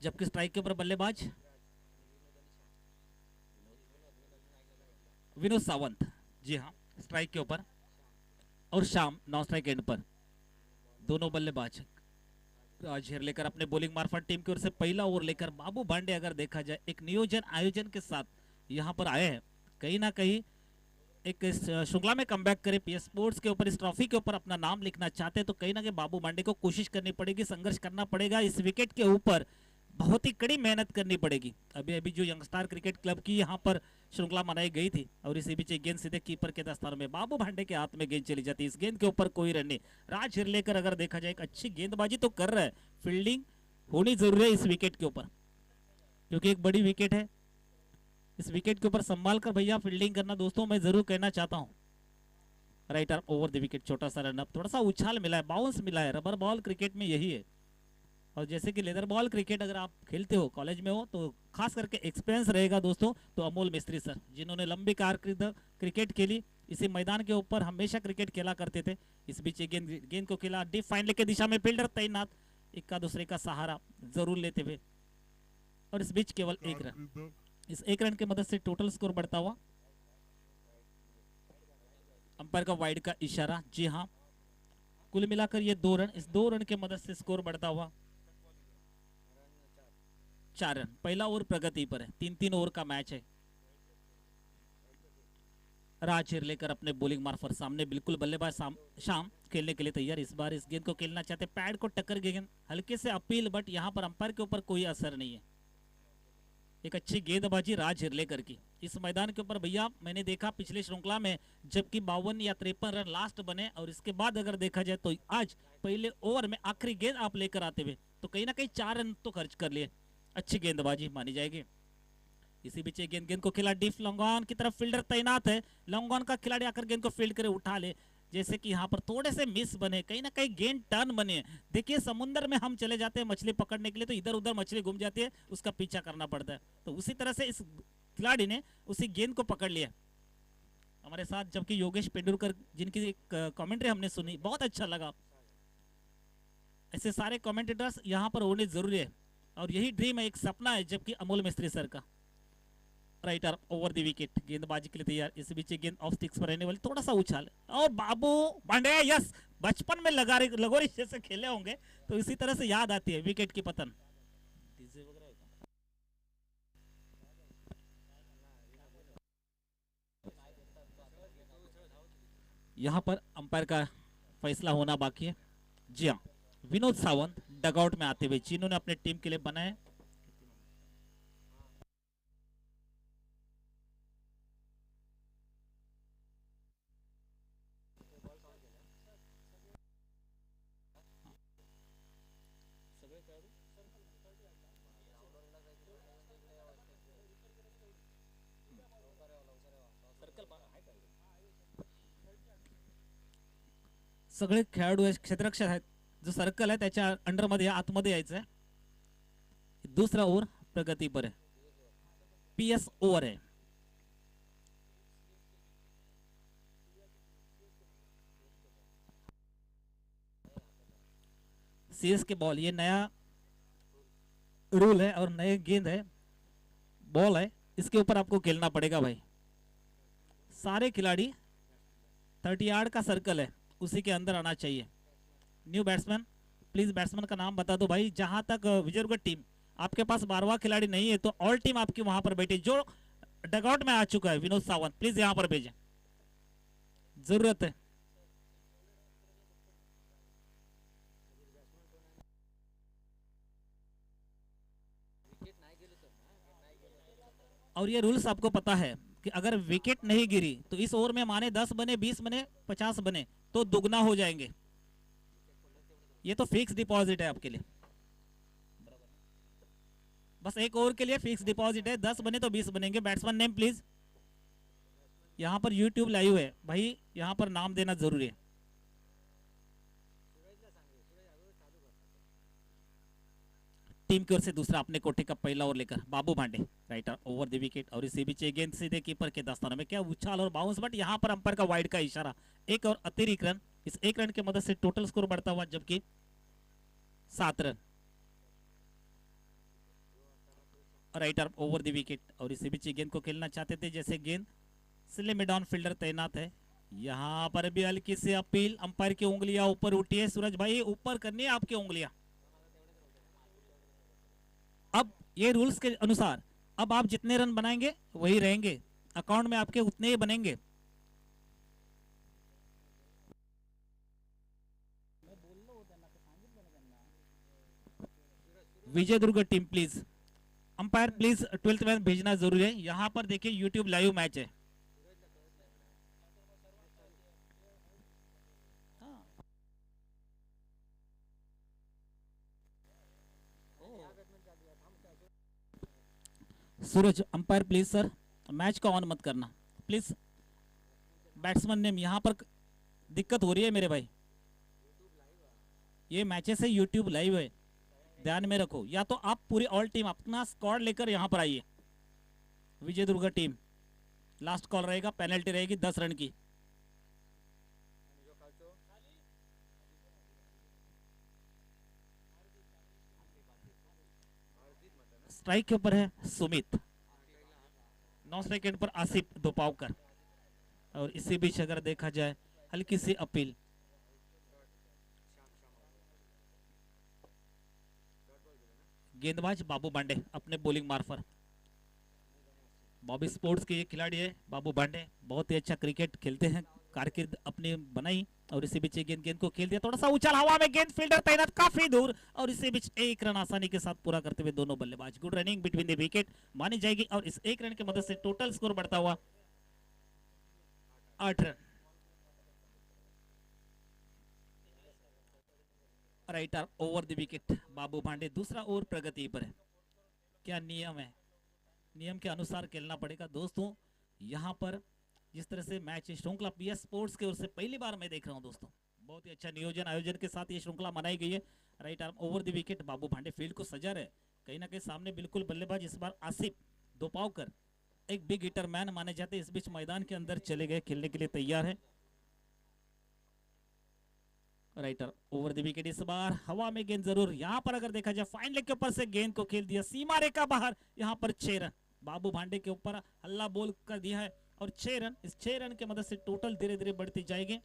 जबकि स्ट्राइक के ऊपर बल्लेबाज विनोद सावंत, जी हाँ, स्ट्राइक के ऊपर, और शाम नॉन स्ट्राइक एंड पर। दोनों बल्लेबाज राज हिरलेकर अपने बॉलिंग मार्फत टीम की ओर से पहला ओवर लेकर बाबू भांडे अगर देखा जाए एक नियोजन आयोजन के साथ यहाँ पर आए हैं, कहीं ना कहीं एक श्रृंखला में कमबैक करे, पीएस स्पोर्ट्स के ऊपर, इस ट्रॉफी के ऊपर अपना नाम लिखना चाहते हैं, तो कहीं ना कहीं बाबू भांडे को कोशिश करनी पड़ेगी, संघर्ष करना पड़ेगा इस विकेट के ऊपर, बहुत ही कड़ी मेहनत करनी पड़ेगी। अभी अभी जो यंगस्टार क्रिकेट क्लब की यहाँ पर श्रृंखला मनाई गई थी, और इसी बीच गेंद सीधे कीपर के दस्तानों में, बाबू भांडे के हाथ में गेंद चली जाती है, इस गेंद के ऊपर कोई रन नहीं। राज हिरलेकर अगर देखा जाए एक अच्छी गेंदबाजी तो कर रहा है, फील्डिंग होनी जरूरी है इस विकेट के ऊपर, क्योंकि एक बड़ी विकेट है, इस विकेट के ऊपर संभाल कर भैया फील्डिंग करना दोस्तों, मैं जरूर कहना चाहता हूँ। राइटर ओवर द विकेट, छोटा सा रन अप, थोड़ा सा उछाल मिला है, बाउंस मिला है, रबर बॉल क्रिकेट में यही है। और जैसे कि लेदर बॉल क्रिकेट अगर आप खेलते हो, कॉलेज में हो, तो खास करके एक्सपीरियंस रहेगा दोस्तों, तो अमोल मिस्त्री सर, जिन्होंने लंबी कारकिर्द क्रिकेट खेली, इसी मैदान के ऊपर हमेशा क्रिकेट खेला करते थे। इस बीच गेंद को खेला डीप फाइनल की दिशा में, फील्डर तैनात, इक्का दूसरे का सहारा जरूर लेते हुए, और इस बीच केवल एक रन, इस एक रन की मदद से टोटल स्कोर बढ़ता हुआ, अंपायर का वाइड का इशारा, जी हाँ, कुल मिलाकर ये 2 रन, इस 2 रन की मदद से स्कोर बढ़ता हुआ 4 रन। पहला ओवर प्रगति पर है, 3-3 ओवर का मैच है। राज हिरलेकर अपने बॉलिंग मार्फत सामने, बिल्कुल बल्लेबाज शाम खेलने के लिए तैयार, इस बार इस गेंद को खेलना चाहते, पैड को टक्कर गेंद, हल्के से अपील, बट यहाँ पर अंपायर के ऊपर कोई असर नहीं है। एक अच्छी गेंदबाजी राज हिरलेकर की इस मैदान के ऊपर भैया, मैंने देखा पिछले श्रृंखला में जबकि 52 या 53 रन लास्ट बने, और इसके बाद अगर देखा जाए तो आज पहले ओवर में आखिरी गेंद आप लेकर आते हुए, तो कहीं ना कहीं 4 रन तो खर्च कर लिए, अच्छी गेंदबाजी मानी जाएगी। इसी बीच गेंद को खिला डीप लॉन्गॉन की तरफ, फील्डर तैनात है, लॉन्गॉन का खिलाड़ी आकर गेंद को फील्ड करे, उठा ले, जैसे कि यहाँ पर थोड़े से मिस बने, कहीं ना कहीं गेंद टर्न बने। देखिए समुद्र में हम चले जाते हैं मछली पकड़ने के लिए, तो इधर उधर मछली घूम जाती है, उसका पीछा करना पड़ता है, तो उसी तरह से इस खिलाड़ी ने उसी गेंद को पकड़ लिया। हमारे साथ जबकि योगेश पेंडुलकर, जिनकी एक कमेंट्री हमने सुनी, बहुत अच्छा लगा, ऐसे सारे कमेंटेटर्स यहाँ पर होने जरूरी है, और यही ड्रीम है, एक सपना है, जबकि अमोल मिस्त्री सर का। राइटर ओवर द विकेट, गेंदबाजी के लिए तैयार, इस बीच गेंद ऑफ स्टिक्स पर रहने वाली, थोड़ा सा उछाल, और बाबू भांडे, यस, बचपन में लगोरी जैसे खेले होंगे, तो इसी तरह से याद आती है विकेट की पतन। यहाँ पर अंपायर का फैसला होना बाकी है। जी हाँ, विनोद सावंत डगआउट में आते हुए, जिन्होंने अपने टीम के लिए बनाए सगळे खेळाडू क्षेत्ररक्षक आहेत, जो सर्कल आहे त्याच्या अंडर मध्ये आतमध्ये यायचं है। दूसरा ओवर प्रगति पर है, पीएस ओवर है, सीएस के बॉल, ये नया रूल है और नए गेंद है, बॉल है, इसके ऊपर आपको खेलना पड़ेगा भाई। सारे खिलाड़ी 30 यार्ड का सर्कल है, उसी के अंदर आना चाहिए। न्यू बैट्समैन, प्लीज बैट्समैन का नाम बता दो भाई। जहां तक विजयगढ़ टीम, आपके पास 12वां खिलाड़ी नहीं है, तो ऑल टीम आपकी वहां पर बैठी, जो डगआउट में आ चुका है विनोद सावंत, प्लीज यहां पर भेजें, जरूरत है। और ये रूल्स आपको पता है कि अगर विकेट नहीं गिरी तो इस ओवर में माने 10 बने, 20 बने, 50 बने, तो दुगना हो जाएंगे। ये तो फिक्स डिपॉजिट है आपके लिए, बस एक ओवर के लिए फिक्स डिपॉजिट है, 10 बने तो 20 बनेंगे। बैट्समैन नेम प्लीज, यहाँ पर यूट्यूब लाइव है भाई, यहाँ पर नाम देना जरूरी है। टीम की ओर से दूसरा अपने कोठे का पहला ओवर लेकर बाबू भांडे, राइटर ओवर द विकेट, और इसी बीच गेंद सीधे कीपर के दस्तानों में, क्या उछाल और बाउंस, बट यहाँ पर अंपायर का वाइड का इशारा, एक और अतिरिक्त रन, इस एक रन की मदद से टोटल स्कोर बढ़ता हुआ जबकि 7 run. Right arm over the wicket, और इसी बीच गेंद को खेलना चाहते थे, जैसे गेंद सिले में डाउन फील्डर तैनात है। यहाँ पर भी हल्की सी अपील, अंपायर की उंगलियां ऊपर उठी है। सूरज भाई ऊपर करनी है आपकी उंगलियां। अब ये रूल्स के अनुसार अब आप जितने रन बनाएंगे वही रहेंगे, अकाउंट में आपके उतने ही बनेंगे। Vijay Durg team please, umpire please 12th man भेजना जरूरी है। यहाँ पर देखिए यूट्यूब लाइव मैच है। सूरज अंपायर प्लीज सर, मैच को ऑन मत करना प्लीज। बैट्समैन नेम यहाँ पर दिक्कत हो रही है मेरे भाई, ये मैचेस है यूट्यूब लाइव है, ध्यान में रखो। या तो आप पूरी ऑल टीम अपना स्क्वाड लेकर यहाँ पर आइए। विजय दुर्ग टीम लास्ट कॉल रहेगा, पेनल्टी रहेगी 10 रन की। स्ट्राइक के ऊपर है सुमित, नौ स्ट्राइक पर आसिफ दोपावकर, और इसी बीच अगर देखा जाए हल्की सी अपील। गेंदबाज बाबू बांडे अपने बॉलिंग मार्फत, बॉबी स्पोर्ट्स के ये खिलाड़ी है बाबू बांडे, बहुत ही अच्छा क्रिकेट खेलते हैं, कारकिर्द अपनी बनाई। और इसी बीच गेंद को खेल दिया, थोड़ा सा उछाल हवा में, गेंद फील्डर तैनात काफी दूर, और इसी बीच एक रन आसानी के साथ पूरा करते हुए दोनों बल्लेबाज। Good running between the wicket मानी जाएगी, और इस एक रन की मदद से टोटल स्कोर बढ़ता हुआ 8 run. Right arm over the wicket Babu Bhande, दूसरा ओवर प्रगति पर है। क्या नियम है, नियम के अनुसार खेलना पड़ेगा दोस्तों। यहाँ पर जिस तरह से मैच श्रृंखला पीएस स्पोर्ट्स की ओर से पहली बार मैं देख रहा हूँ दोस्तों, बहुत ही अच्छा नियोजन आयोजन के साथ ये श्रृंखला मनाई गई है। Right arm over the wicket Babu Bhande field को सजा रहे, कहीं ना कहीं सामने बिल्कुल बल्लेबाज इस बार आसिफ दोपावकर एक बिग हिटर मैन माने जाते, इस बीच मैदान के अंदर चले गए, खेलने के लिए तैयार है। राइटर ओवर द विकेट, इस बार हवा में गेंद जरूर, यहाँ पर अगर देखा जाए फाइन लेग के ऊपर से गेंद को खेल दिया, सीमा रेखा बाहर, यहाँ पर 6 रन बाबू भांडे के ऊपर हल्ला बोल कर दिया है, और 6 रन, इस 6 रन की मदद से टोटल धीरे धीरे बढ़ती जाएगी।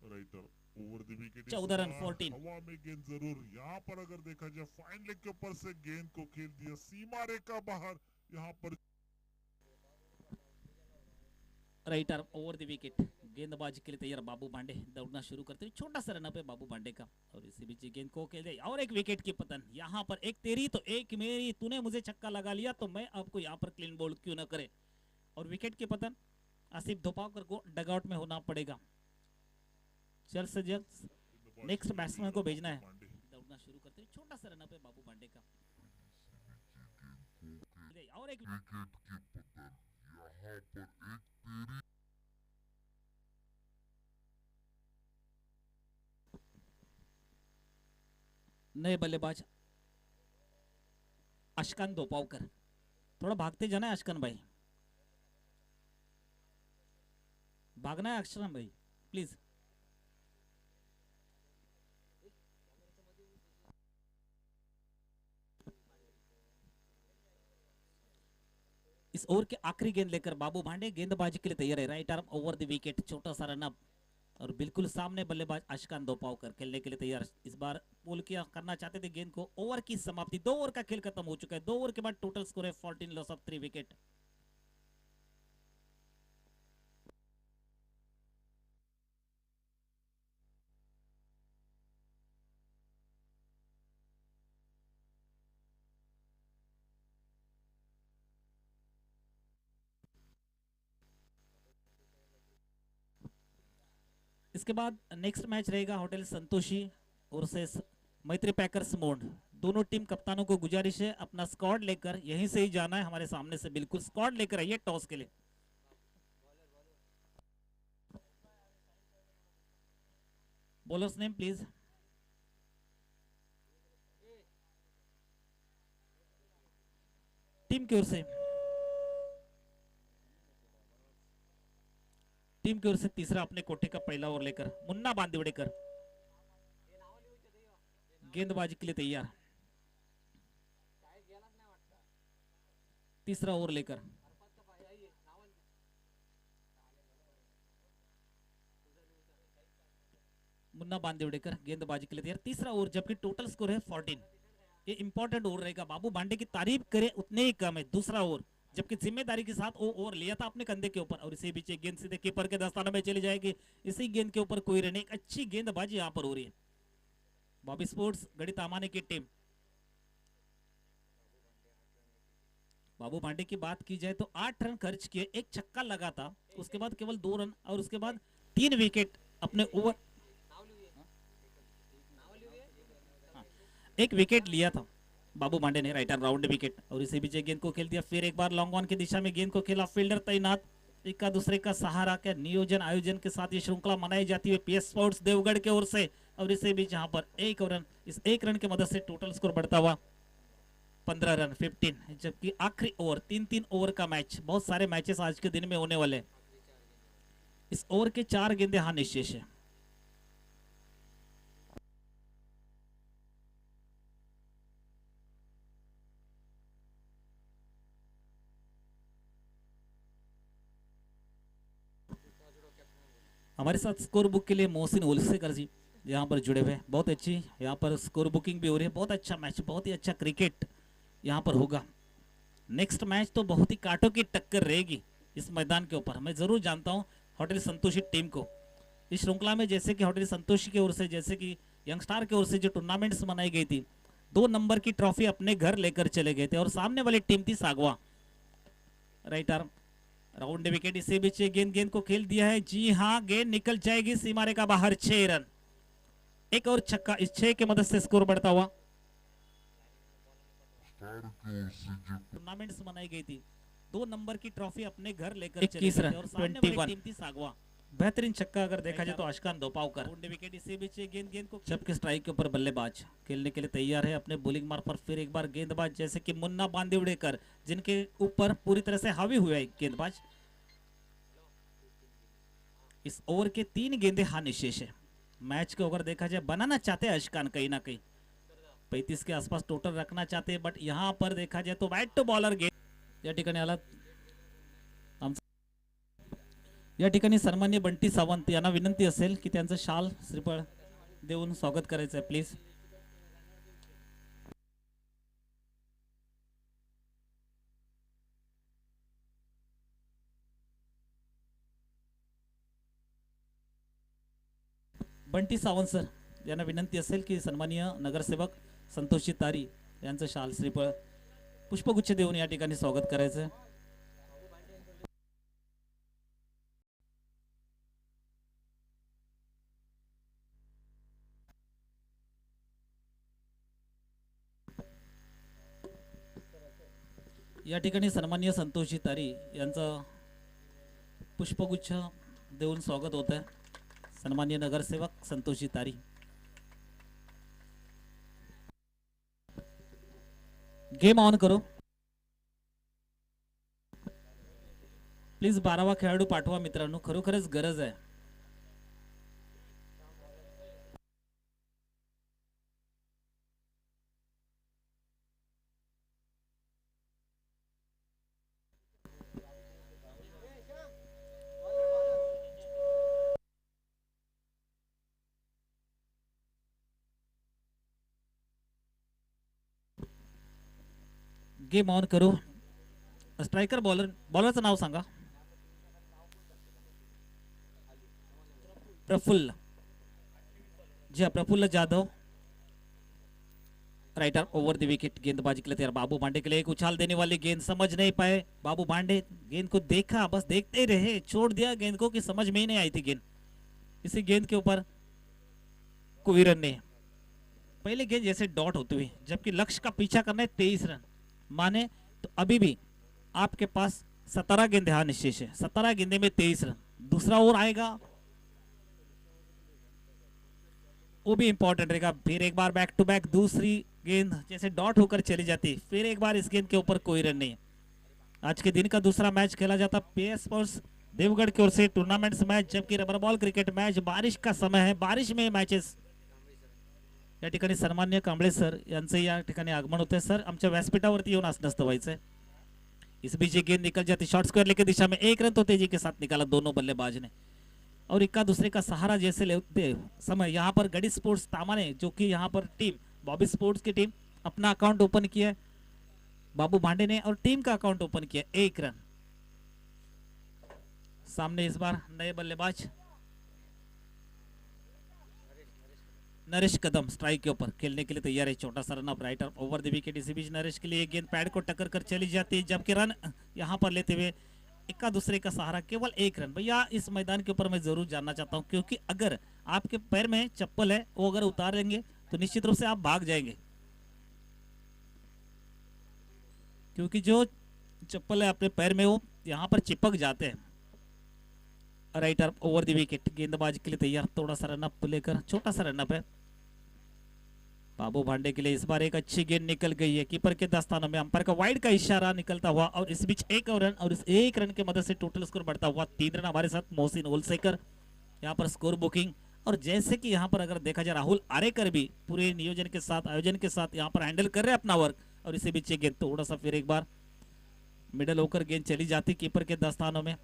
Writer over the wicket, 14 run 14। हवा में गेंद जरूर, यहाँ पर अगर देखा जाए फाइन लेग के ऊपर से गेंद को खेल दिया, सीमा रेखा बाहर, यहाँ पर right arm over the wicket, गेंदबाजी के लिए तैयार बाबू भांडे, दौड़ना शुरू करते हुए छोटा सा रन है बाबू भांडे का, और इसी बीच गेंद को खेल दिया, और एक विकेट की पतन। यहाँ पर एक तेरी तो एक मेरी, तूने मुझे छक्का लगा लिया तो मैं आपको यहाँ पर क्लीन बोल्ड क्यों ना करे, और विकेट की पतन। आसिफ दोपावकर को डगआउट में होना पड़ेगा, जल्द से जल्द नेक्स्ट बैट्समैन को भेजना है। दौड़ना शुरू करते हुए छोटा सा रन है बाबू भांडे का, और एक विकेट की पतन, यहाँ पर एक तेरी नए बल्लेबाज अशकान दोपावकर, थोड़ा भागते जाना है अशकान भाई, भागना है अशकान भाई प्लीज। इस ओवर के आखिरी गेंद लेकर बाबू भांडे गेंदबाजी के लिए तैयार है। Right arm over the wicket, छोटा सा रन अप, और बिल्कुल सामने बल्लेबाज अशकान दोपावकर खेलने के लिए तैयार। इस बार पुल किया करना चाहते थे गेंद को, ओवर की समाप्ति, 2 ओवर का खेल खत्म हो चुका है, 2 ओवर के बाद टोटल स्कोर है 14 लॉस ऑफ 3 विकेट। इसके बाद नेक्स्ट मैच रहेगा होटल संतोषी और से मैत्री पैकर्स मोड। दोनों टीम कप्तानों को गुजारिश है अपना स्क्वाड लेकर यहीं से ही जाना है, हमारे सामने से बिल्कुल स्क्वाड लेकर आइए टॉस के लिए। Bowlers name please. टीम की ओर से तीसरा अपने कोटे का पहला ओवर लेकर मुन्ना बांदिवड़ेकर गेंदबाजी के लिए तैयार। तीसरा ओवर लेकर मुन्ना बांदेवडेकर गेंदबाजी के लिए तैयार। तीसरा ओवर जबकि टोटल स्कोर है 14। ये इंपॉर्टेंट ओवर रहेगा, बाबू भांडे की तारीफ करे उतने ही कम है। दूसरा ओवर जबकि जिम्मेदारी के साथ वो ओवर लिया था अपने कंधे के ऊपर और इसी बीच गेंद सीधे कीपर के दस्ताने में चली जाएगी। इसी गेंद के ऊपर कोई रन, एक अच्छी गेंदबाजी यहाँ पर हो रही है बॉबी स्पोर्ट्स गढ़ी तामाने की टीम। बाबू भांडे की बात की जाए तो 8 रन खर्च किए, एक छक्का लगा था, उसके बाद केवल 2 रन और उसके बाद 3 विकेट अपने ओवर, एक विकेट लिया था बाबू भांडे ने, राइटर राउंड विकेट और इसी बीच गेंद को खेल दिया। फिर एक बार लॉन्ग ऑन की दिशा में गेंद को खेला, फील्डर तैनात, एक का दूसरे का सहारा के नियोजन आयोजन के साथ ये श्रृंखला मनाई जाती है पीएस स्पोर्ट्स देवगढ़ के ओर से। और इसी बीच यहाँ पर एक रन, इस एक रन की मदद से टोटल स्कोर बढ़ता हुआ 15 रन 15। जबकि आखिरी ओवर 3-3 ओवर का मैच, बहुत सारे मैचेस आज के दिन में होने वाले। इस ओवर के 4 गेंदे हां निशेष है। हमारे साथ स्कोर बुक के लिए मोहसिन उलसेकर जी यहाँ पर जुड़े हुए, बहुत अच्छी यहाँ पर स्कोर बुकिंग भी हो रही है। बहुत अच्छा मैच, बहुत ही अच्छा क्रिकेट यहाँ पर होगा। नेक्स्ट मैच तो बहुत ही कांटों की टक्कर रहेगी इस मैदान के ऊपर। मैं जरूर जानता हूँ होटल संतोषी टीम को इस श्रृंखला में, जैसे कि होटल संतोषी की ओर से, जैसे कि यंगस्टार की ओर से जो टूर्नामेंट्स मनाई गई थी, 2 नंबर की ट्रॉफी अपने घर लेकर चले गए थे और सामने वाली टीम थी सागवा। राइट आर्म राउंड विकेट, इसी बीच गेंद को खेल दिया है। जी हाँ, गेंद निकल जाएगी सीमा रेखा बाहर। 6 रन, एक और छक्का, इस 6 की मदद से स्कोर बढ़ता हुआ। टूर्नामेंट्स मनाई गई थी, 2 नंबर की ट्रॉफी अपने घर लेकर 21 रन और सामने वाली टीम थी सागवा। बेहतरीन छक्का अगर देखा जाए तो आशकान दोपावकर। राउंड विकेट, इसी बीच गेंद को जबकि स्ट्राइक के ऊपर बल्लेबाज खेलने के लिए तैयार है अपने बॉलिंग मार्ग पर। फिर एक बार गेंदबाज जैसे कि मुन्ना बांदेवडेकर, जिनके ऊपर पूरी तरह से हावी हुआ है गेंदबाज। इस ओवर के 3 गेंदे हां निशेष है। मैच को अगर देखा जाए बनाना चाहते हैं अशकान कहीं ना कहीं, 35 के आसपास टोटल रखना चाहते हैं, बट यहाँ पर देखा जाए तो बैट टू बॉलर गेंद या ठिकाणी आला। या ठिकाणी सन्मान्य बंटी सावंत यांना विनंती असेल की त्यांचं शाल श्रीफळ देऊन स्वागत करायचं आहे प्लीज। बंटी सावंत सर यांना विनंती असेल की सन्माननीय नगरसेवक संतोषजी तारी यांचं शाल श्रीफळ पुष्पगुच्छ देऊन या ठिकाणी स्वागत करायचं आहे। या ठिकाणी सन्माननीय संतोषजी तारी यांचं पुष्पगुच्छ देऊन स्वागत होत आहे। सन्माननीय नगरसेवक संतोषजी तारी, गेम ऑन करो प्लीज। 12वा खेळाडू पाठवा मित्रांनो, खरोखरच गरज आहे। गेम ऑन करो। स्ट्रायकर बॉलरचं नाव सांगा। प्रफुल्ल, जी हाँ Praful Jadhav. Right arm over the wicket, गेंदबाजी के लिए तैयार। बाबू भांडे के लिए एक उछाल देने वाली गेंद, समझ नहीं पाए बाबू भांडे, गेंद को देखा बस देखते ही रहे, छोड़ दिया गेंद को कि समझ में ही नहीं आई थी गेंद। इसी गेंद के ऊपर कोई रन नहीं। पहले गेंद जैसे डॉट होती हुई, जबकि लक्ष्य का पीछा करना है 23 रन माने तो अभी भी आपके पास 17 गेंदे हां निशेष है। 17 गेंदे में 23 रन। दूसरा ओवर आएगा वो भी इंपॉर्टेंट रहेगा। फिर एक बार बैक टू बैक दूसरी गेंद जैसे डॉट होकर चली जाती, फिर एक बार इस गेंद के ऊपर कोई रन नहीं। आज के दिन का दूसरा मैच खेला जाता पीएस स्पोर्ट्स देवगढ़ की ओर से टूर्नामेंट्स मैच, जबकि रबर बॉल क्रिकेट मैच। बारिश का समय है, बारिश में मैचेस। या ठिकाणी सन्मान्य कांबळे सर यांचे या ठिकाणी आगमन होते। सर आमच्या व्यासपीठावरती येऊन आसनस्थ व्हायचंय। इस बीच ये गेंद निकल जाती शॉर्ट स्क्वायर लेके दिशा में, 1 रन तो तेजी के साथ निकाला दोनों बल्लेबाज ने। और इक्का दूसरे का सहारा जैसे लेते समय यहाँ पर गढ़ी स्पोर्ट्स तामाने, जो कि यहाँ पर टीम बॉबी स्पोर्ट्स की टीम, अपना अकाउंट ओपन किया बाबू भांडे ने, और टीम का अकाउंट ओपन किया 1 रन। सामने इस बार नए बल्लेबाज नरेश कदम स्ट्राइक के ऊपर खेलने के लिए तैयार है। छोटा सा run up writer over the wicket. इसी बीच नरेश के लिए गेंद पैड को टक्कर कर चली जाती है, जबकि रन यहां पर लेते हुए इक्का दूसरे का सहारा केवल 1 रन। भैया इस मैदान के ऊपर मैं जरूर जानना चाहता हूं, क्योंकि अगर आपके पैर में चप्पल है वो अगर उतारेंगे तो निश्चित रूप से आप भाग जाएंगे, क्योंकि जो चप्पल है अपने पैर में वो यहाँ पर चिपक जाते हैं। राइटर ओवर द विकेट, गेंदबाज के लिए तैयार, थोड़ा सा रन अप लेकर, छोटा सा रन अप है बाबू भांडे के लिए। इस बार एक अच्छी गेंद निकल गई है कीपर के दस्तानों में, अंपायर का वाइड का इशारा निकलता हुआ, और इस बीच 1 रन, और इस 1 रन के मदद से टोटल स्कोर बढ़ता हुआ 3 रन। हमारे साथ मोहसिन ओलसेकर यहाँ पर स्कोर बुकिंग, और जैसे कि यहाँ पर अगर देखा जाए राहुल आरेकर भी पूरे नियोजन के साथ आयोजन के साथ यहाँ पर हैंडल कर रहे हैं अपना वर्क। और इसी बीच गेंद थोड़ा सा फिर एक बार मिडल होकर गेंद चली जाती कीपर के दस्तानों में।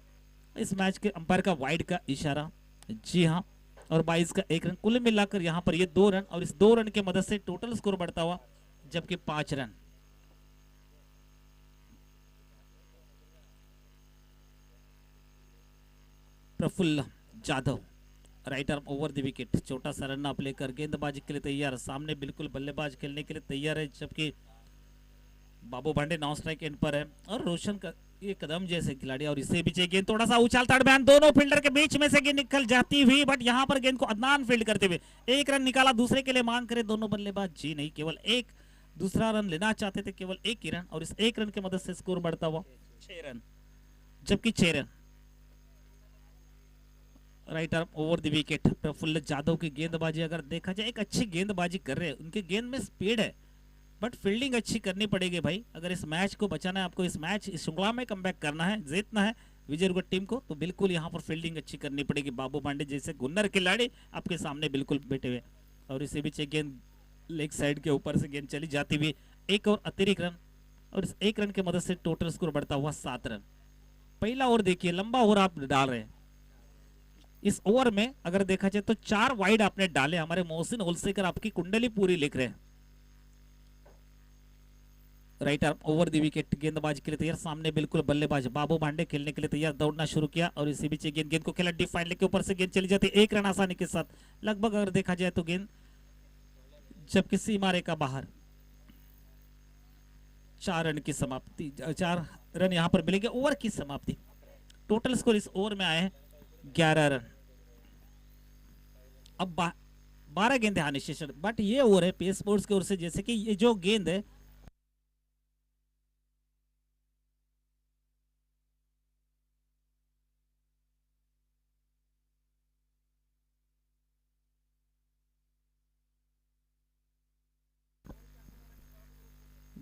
इस मैच के अंपायर का वाइड का इशारा, जी हाँ, और 22 का 1 रन, कुल मिलाकर यहाँ पर ये 2 रन, और इस 2 रन के मदद से टोटल स्कोर बढ़ता हुआ जबकि 5 run. Praful Jadhav right arm over the wicket, छोटा सा रन अप लेकर गेंदबाजी के लिए तैयार, सामने बिल्कुल बल्लेबाज खेलने के लिए तैयार है, जबकि बाबू भांडे नॉन स्ट्राइक एंड पर है, और रोशन का ये कदम जैसे खिलाड़ी। और इससे पीछे गेंद थोड़ा सा उछालता बयान, दोनों फील्डर के बीच में से गेंद निकल जाती हुई, बट यहां पर गेंद को अदनान फील्ड करते हुए 1 रन निकाला। दूसरे के लिए मांग करे दोनों बल्लेबाज, जी नहीं, केवल एक दूसरा रन लेना चाहते थे, केवल 1 ही रन, और इस 1 रन की मदद से स्कोर बढ़ता हुआ 6 रन, जबकि 6 run. Right arm over the wicket, Praful Jadhav की गेंदबाजी अगर देखा जाए एक अच्छी गेंदबाजी कर रहे हैं, उनके गेंद में स्पीड है, बट फील्डिंग अच्छी करनी पड़ेगी भाई। अगर इस मैच को बचाना है आपको, इस मैच इस श्रृंखला में कमबैक करना है, जीतना है विजयनगर टीम को, तो बिल्कुल यहाँ पर फील्डिंग अच्छी करनी पड़ेगी। बाबू भांडे जैसे गुन्नर खिलाड़ी आपके सामने बिल्कुल बैठे हुए, और इसी बीच गेंद लेग साइड के ऊपर से गेंद चली जाती हुई, 1 और अतिरिक्त रन, और इस 1 रन की मदद से टोटल स्कोर बढ़ता हुआ 7 रन। पहला ओवर देखिए, लंबा ओवर आप डाल रहे हैं, इस ओवर में अगर देखा जाए तो 4 वाइड आपने डाले। हमारे मोहसिन ओलसेकर आपकी कुंडली पूरी लिख रहे हैं। राइटर ओवर द विकेट, गेंदबाज के लिए तैयार, सामने बिल्कुल बल्लेबाज बाबू भांडे खेलने के लिए तैयार, दौड़ना शुरू किया, और इसी बीच गेंद को खेला डीप फाइन लेग के ऊपर से गेंद चली जाती है, 1 रन आसानी के साथ, लगभग अगर देखा जाए तो गेंद जबकि सीमा रेखा बाहर। 4 रन की समाप्ति, 4 रन यहां पर मिलेंगे ओवर की समाप्ति। टोटल स्कोर इस ओवर में आए हैं 11 रन। अब 12 गेंद हानि शेषन, बट ये ओवर है पीएस स्पोर्ट्स की ओर से, जैसे कि ये जो गेंद है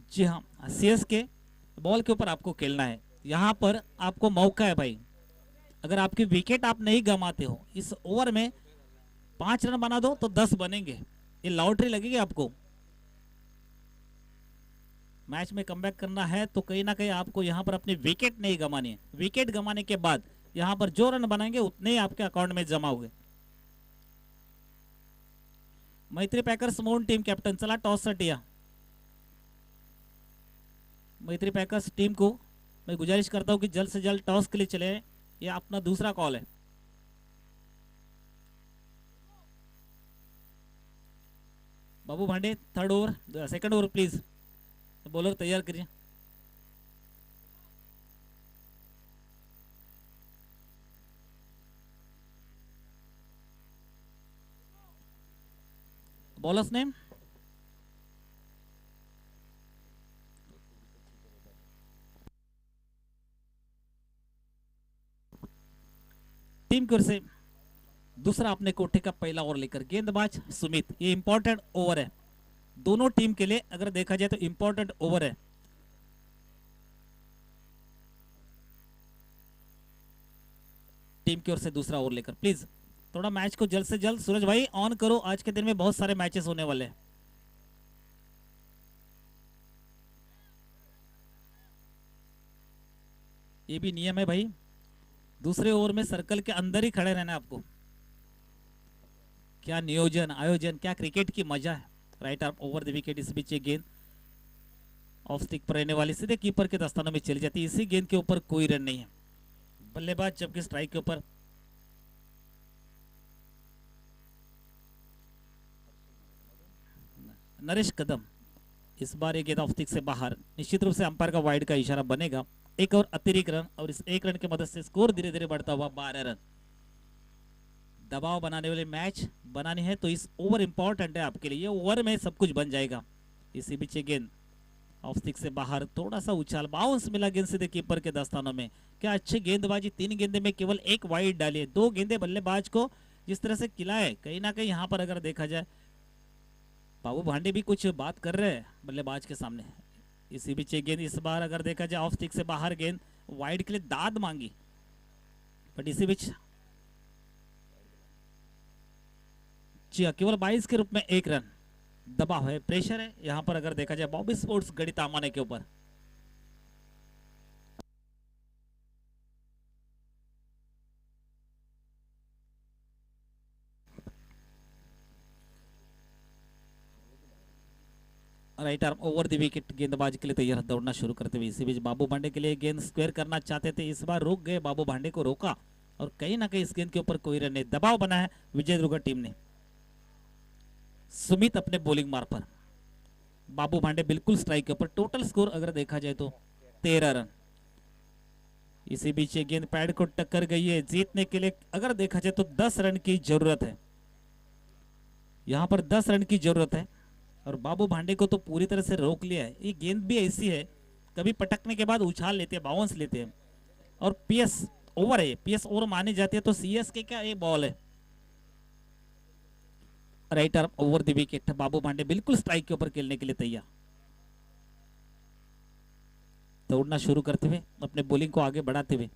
जी हाँ, सीएस के बॉल के ऊपर आपको खेलना है। यहाँ पर आपको मौका है भाई, अगर आपकी विकेट आप नहीं गंवाते हो, इस ओवर में 5 रन बना दो तो 10 बनेंगे, ये लॉटरी लगेगी आपको। मैच में कमबैक करना है तो कहीं ना कहीं आपको यहाँ पर अपनी विकेट नहीं गंवानी है। विकेट गंवाने के बाद यहाँ पर जो रन बनाएंगे उतने ही आपके अकाउंट में जमा होंगे। मैत्री पैकर्स मून टीम कैप्टन, चला टॉस सटिया। मैत्री पैकर्स टीम को मैं गुजारिश करता हूं कि जल्द से जल्द टॉस के लिए चले, ये अपना दूसरा कॉल है। बाबू भांडे third over, second over please, bowler तैयार करिए। बॉलर्स नेम टीम की ओर से दूसरा अपने कोठे का पहला ओवर लेकर गेंदबाज सुमित, ये इंपॉर्टेंट ओवर है दोनों टीम के लिए, अगर देखा जाए तो इंपॉर्टेंट ओवर है। टीम की ओर से दूसरा ओवर लेकर प्लीज थोड़ा मैच को जल्द से जल्द सूरज भाई ऑन करो, आज के दिन में बहुत सारे मैचेस होने वाले हैं। ये भी नियम है भाई, दूसरे ओवर में सर्कल के अंदर ही खड़े रहना है आपको। क्या नियोजन आयोजन, क्या क्रिकेट की मजा है। Right arm over the wicket, इस बीच ये गेंद ऑफ स्टिक पर रहने वाली सीधे कीपर के दस्तानों में चली जाती है। इसी गेंद के ऊपर कोई रन नहीं है। बल्लेबाज जबकि स्ट्राइक के ऊपर। नरेश कदम, इस बार ये गेंद ऑफ स्टिक से बाहर, निश्चित रूप से अंपायर का वाइड का इशारा बनेगा। एक और अतिरिक्त रन और इस एक रन की मदद से स्कोर धीरे धीरे बढ़ता हुआ 12 रन। दबाव बनाने वाले मैच बनानी है तो इस ओवर इंपॉर्टेंट है आपके लिए, ये ओवर में सब कुछ बन जाएगा। इसी बीच गेंद ऑफ स्टिक से बाहर, थोड़ा सा उछाल, बाउंस मिला गेंद सीधे कीपर के दस्तानों में। क्या अच्छी गेंदबाजी, 3 गेंदे में केवल 1 वाइड डाली है। 2 गेंदे बल्लेबाज को जिस तरह से खिलाए, कहीं ना कहीं यहाँ पर अगर देखा जाए बाबू भांडे भी कुछ बात कर रहे हैं बल्लेबाज के सामने। इसी बीच गेंद इस बार अगर देखा जाए ऑफ स्टिक से बाहर, गेंद वाइड के लिए दाद मांगी, बट इसी बीच जी केवल 22 के रूप में 1 रन। दबाव है, प्रेशर है यहाँ पर अगर देखा जाए बॉबी स्पोर्ट्स गढ़ी तामाने के ऊपर। Right arm over the wicket, गेंदबाज के लिए तैयार दौड़ना शुरू करते हुए। इसी बीच बाबू भांडे के लिए गेंद स्क्वायर करना चाहते थे, इस बार रुक गए, बाबू भांडे को रोका और कहीं ना कहीं इस गेंद के ऊपर कोई रन नहीं। दबाव बना है विजय दुर्गा टीम ने। सुमित अपने बॉलिंग मार पर, बाबू भांडे बिल्कुल स्ट्राइक के ऊपर। टोटल स्कोर अगर देखा जाए तो 13 रन। इसी बीच ये गेंद पैड को टक्कर गई है। जीतने के लिए अगर देखा जाए तो 10 रन की जरूरत है, यहां पर 10 रन की जरूरत है और बाबू भांडे को तो पूरी तरह से रोक लिया है। ये गेंद भी ऐसी है, कभी पटकने के बाद उछाल लेते हैं, बाउंस लेते हैं और पीएस ओवर है, पीएस ओवर मानी जाती है तो सीएस के क्या ये बॉल है। Right arm over the wicket, Babu Bhande बिल्कुल स्ट्राइक के ऊपर खेलने के लिए तैयार। दौड़ना शुरू करते हुए, अपने बॉलिंग को आगे बढ़ाते हुए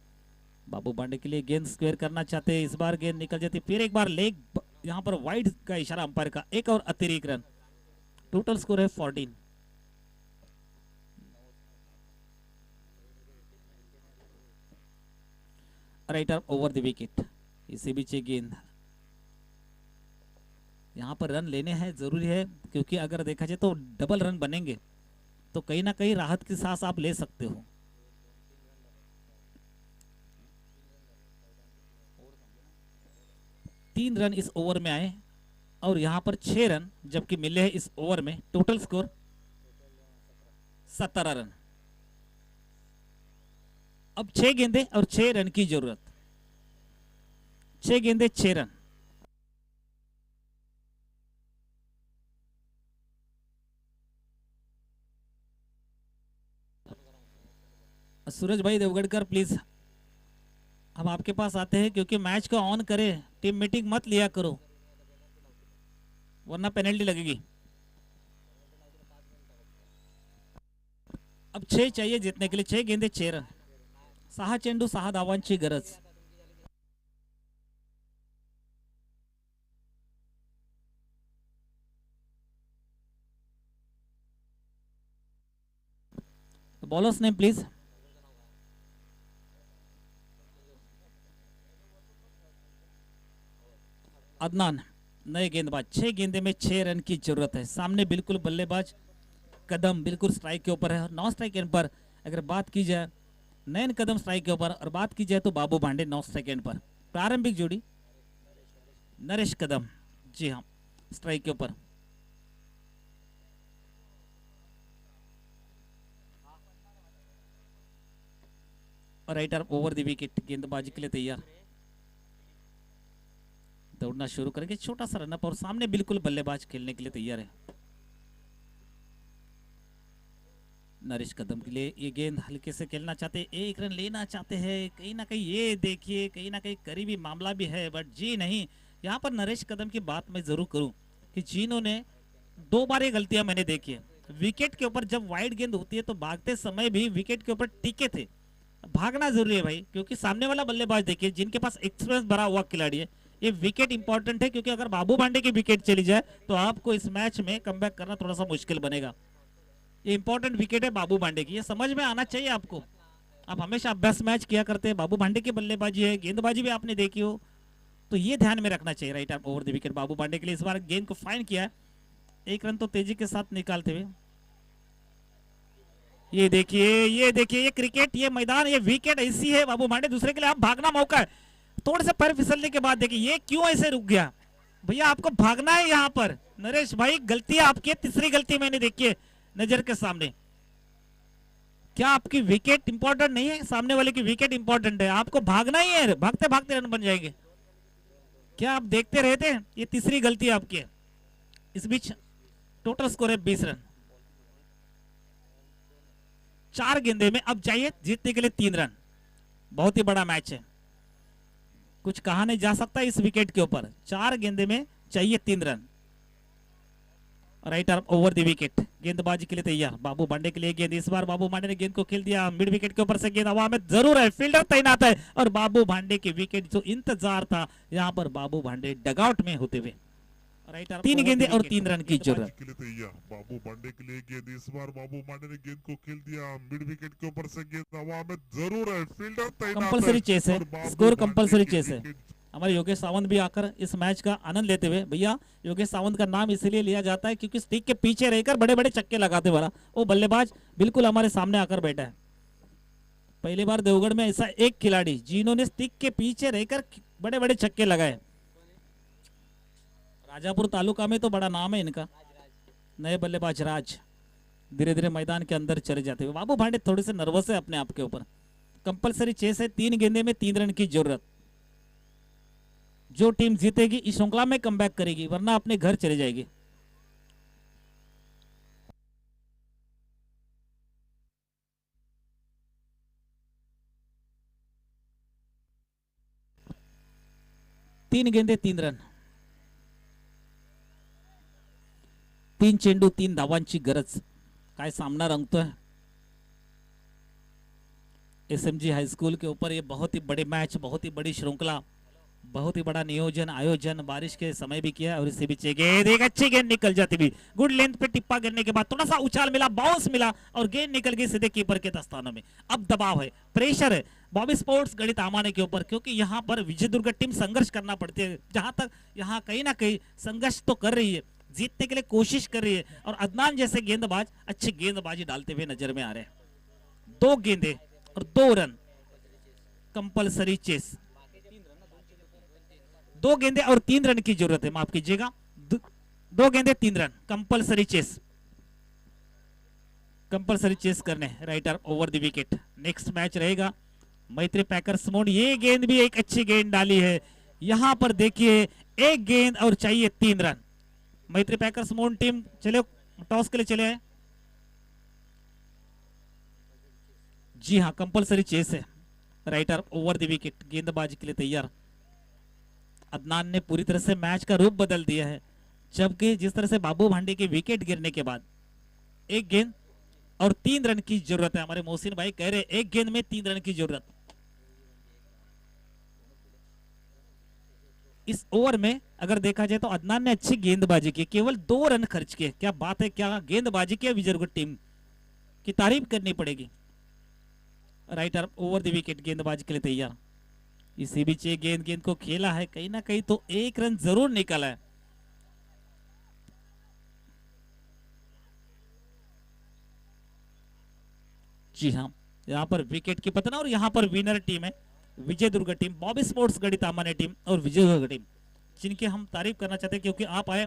बाबू भांडे के लिए गेंद स्क्वायर करना चाहते हैं, इस बार गेंद निकल जाती, फिर एक बार लेग, यहां पर वाइड का इशारा अंपायर का। एक और अतिरिक्त रन, टोटल स्कोर है 14। Right arm over the wicket, इसी बीच गेंद, यहां पर रन लेने हैं, जरूरी है क्योंकि अगर देखा जाए तो डबल रन बनेंगे तो कहीं ना कहीं राहत की सांस आप ले सकते हो। तीन रन इस ओवर में आए और यहां पर 6 रन जबकि मिले हैं इस ओवर में। Total score 17 run. अब 6 गेंदे और 6 रन की जरूरत, 6 गेंदे 6 रन। सूरज भाई देवगढ़कर प्लीज, हम आपके पास आते हैं क्योंकि मैच को ऑन करें, टीम मीटिंग मत लिया करो वरना पेनल्टी लगेगी। अब 6 चाहिए जीतने के लिए, 6 गेंदे 6 रन। 6 चेंडू 6 धावांची गरज। Bowlers name please. अदनान नए गेंदबाज। 6 गेंदे में 6 रन की जरूरत है। सामने बिल्कुल बल्लेबाज कदम बिल्कुल स्ट्राइक के ऊपर है और 9 स्ट्राइक एंड पर अगर बात की जाए, नयन कदम स्ट्राइक के ऊपर और बात की जाए तो बाबू भांडे 9 स्ट्राइक एंड पर। प्रारंभिक जोड़ी नरेश कदम, जी हाँ, स्ट्राइक के ऊपर। और right arm over the wicket, गेंदबाजी के लिए तैयार। दौड़ना शुरू करेंगे, छोटा सा रनअप और सामने बिल्कुल बल्लेबाज खेलने के लिए तैयार है। नरेश कदम के लिए ये गेंद हल्के से खेलना चाहते हैं, 1 रन लेना चाहते हैं। कहीं ना कहीं ये देखिए, कहीं ना कहीं करीबी मामला भी है, बट जी नहीं। यहाँ पर नरेश कदम की बात मैं जरूर करूं कि जिन्होंने 2 बार ये गलतियां मैंने देखी है। विकेट के ऊपर जब वाइड गेंद होती है तो भागते समय भी विकेट के ऊपर टिके थे। भागना जरूरी है भाई, क्योंकि सामने वाला बल्लेबाज देखिए जिनके पास एक्सपीरियंस भरा हुआ खिलाड़ी है। ये विकेट इंपॉर्टेंट है क्योंकि अगर बाबू भांडे की विकेट चली जाए तो आपको इस मैच में कमबैक करना थोड़ा सा मुश्किल बनेगा। ये इंपॉर्टेंट विकेट है बाबू भांडे की, ये समझ में आना चाहिए आपको। आप हमेशा अभ्यास मैच किया करते हैं, बाबू भांडे की बल्लेबाजी है, गेंदबाजी भी आपने देखी हो, तो ये ध्यान में रखना चाहिए। Right arm over the wicket Babu Bhande के लिए, इस बार गेंद को फाइन किया है, 1 रन तो तेजी के साथ निकालते हुए। ये देखिए, ये देखिए, ये क्रिकेट, ये मैदान, ये विकेट ऐसी है बाबू भांडे, दूसरे के लिए आप भागना मौका है। थोड़े से पैर फिसलने के बाद देखिए ये क्यों ऐसे रुक गया, भैया आपको भागना है यहाँ पर। नरेश भाई गलती आपकी, तीसरी गलती मैंने देखी है नजर के सामने। क्या आपकी विकेट इंपॉर्टेंट नहीं है, सामने वाले की विकेट इंपॉर्टेंट है, आपको भागना ही है, भागते भागते रन बन जाएंगे। क्या आप देखते रहते हैं, ये तीसरी गलती आपकी है। इस बीच टोटल स्कोर है 20 रन, 4 गेंदे में अब चाहिए जीतने के लिए 3 रन। बहुत ही बड़ा मैच है, कुछ कहा नहीं जा सकता इस विकेट के ऊपर। 4 गेंदे में चाहिए 3 run. Right arm over the wicket, गेंदबाजी के लिए तैयार बाबू भांडे के लिए गेंद। इस बार बाबू भांडे ने गेंद को खेल दिया, मिड विकेट के ऊपर से गेंद हवा में जरूर है, फील्डर तैनात है और बाबू भांडे की विकेट जो इंतजार था यहाँ पर बाबू भांडे डगआउट में होते हुए। राइट आर्म 3 गेंदे और 3 रन की जरूरत। के लिए तैयार बाबू भांडे के लिए गेंद। इस बार बाबू भांडे ने गेंद को खेल दिया, मिड विकेट के ऊपर से गेंद हवा में जरूर है, फील्डर तैनात है। कंपलसरी चेस है, और स्कोर बाबू कंपलसरी भांडे चेस की है। विकेट हमारे योगेश सावंत भी आकर इस मैच का आनंद लेते हुए, भैया योगेश सावंत का नाम इसलिए लिया जाता है क्योंकि स्टिक के पीछे रहकर बड़े बड़े चक्के लगाते वाला वो बल्लेबाज बिल्कुल हमारे सामने आकर बैठा है। पहली बार देवगढ़ में ऐसा एक खिलाड़ी जिन्होंने स्टिक के पीछे रहकर बड़े बड़े छक्के लगाए। राजापुर तालुका में तो बड़ा नाम है इनका, नए बल्लेबाज राज धीरे धीरे मैदान के अंदर चले जाते हुए। बाबू भांडे थोड़े से नर्वस है अपने आप के ऊपर। कंपलसरी चेस है, 3 गेंदे में 3 रन की जरूरत। जो टीम जीतेगी इस श्रृंखला में कमबैक करेगी, वरना अपने घर चले जाएगी। तीन गेंदे 3 रन, 3 चेंडू 3 धावांची गरज। काय सामना रंगतोय एसएमजी हाई स्कूल के ऊपर। ये बहुत ही बड़े मैच, बहुत ही बड़ी श्रृंखला, बहुत ही बड़ा नियोजन आयोजन बारिश के समय भी किया। और इसी बीच गेंद, एक अच्छी गेंद निकल जाती हुई, गुड लेंथ पे टिप्पा गिरने के बाद थोड़ा सा उछाल मिला, बाउंस मिला और गेंद निकल गई सीधे कीपर के दस्तानों में। अब दबाव है, प्रेशर है बॉबी स्पोर्ट्स गणित आमाने के ऊपर, क्योंकि यहाँ पर विजय दुर्ग टीम संघर्ष करना पड़ती है। जहां तक यहाँ कहीं ना कहीं संघर्ष तो कर रही है, जीतने के लिए कोशिश कर रही है। और अदनान जैसे गेंदबाज अच्छी गेंदबाजी डालते हुए नजर में आ रहे हैं। 2 गेंदे और 2 रन, कंपलसरी चेस। 2 गेंदे और 3 रन की जरूरत है, माफ कीजिएगा, 2 गेंदे 3 run, compulsory chase, compulsory chase करने। Right arm over the wicket. Next match रहेगा मैत्री पैकर्स मोड। ये गेंद भी एक अच्छी गेंद डाली है, यहां पर देखिए 1 गेंद और चाहिए 3 रन। मैत्री पैकर्स मोड टीम चले टॉस के लिए चले आए। जी हाँ, कंपलसरी चेस है। Right arm over the wicket, गेंदबाजी के लिए तैयार। अदनान ने पूरी तरह से मैच का रूप बदल दिया है, जबकि जिस तरह से बाबू भांडे के विकेट गिरने के बाद 1 गेंद और 3 रन की जरूरत है। हमारे मोहसिन भाई कह रहे 1 गेंद में 3 रन की जरूरत। इस ओवर में अगर देखा जाए तो अदनान ने अच्छी गेंदबाजी की, केवल 2 रन खर्च किए। क्या बात है, क्या गेंदबाजी की विजय दुर्ग टीम की तारीफ करनी पड़ेगी। Right arm over the wicket, गेंदबाजी के लिए तैयार। इसी बीच गेंद को खेला है, कहीं ना कहीं तो 1 रन जरूर निकला है। जी हाँ, यहाँ पर विकेट की पतन और यहाँ पर विनर टीम है विजय दुर्ग टीम, बॉबी स्पोर्ट्स गणित आमाने टीम और विजय दुर्ग टीम, जिनकी हम तारीफ करना चाहते हैं क्योंकि आप आए,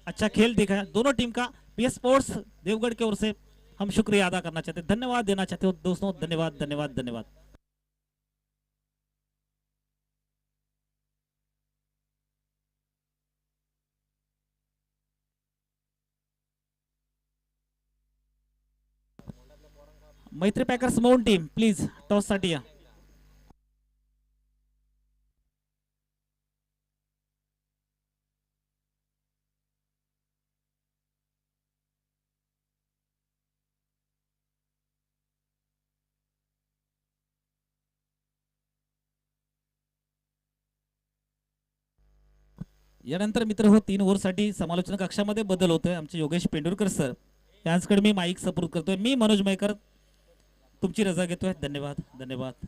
अच्छा खेल दिखाया। दोनों टीम का पीएस स्पोर्ट्स देवगढ़ की ओर से हम शुक्रिया अदा करना चाहते हैं, धन्यवाद देना चाहते हो दोस्तों। धन्यवाद धन्यवाद धन्यवाद। मैत्री packers mount team please toss साठी या। यानंतर मित्र हो 3 ओव्हरसाठी समालोचन कक्षामध्ये बदल होतोय। आमचे योगेश पेंडुरकर सर यांच्याकडे मी माईक सपोर्ट करतोय। मी मनोज मयकर तुमची रजा घेतोय. धन्यवाद धन्यवाद.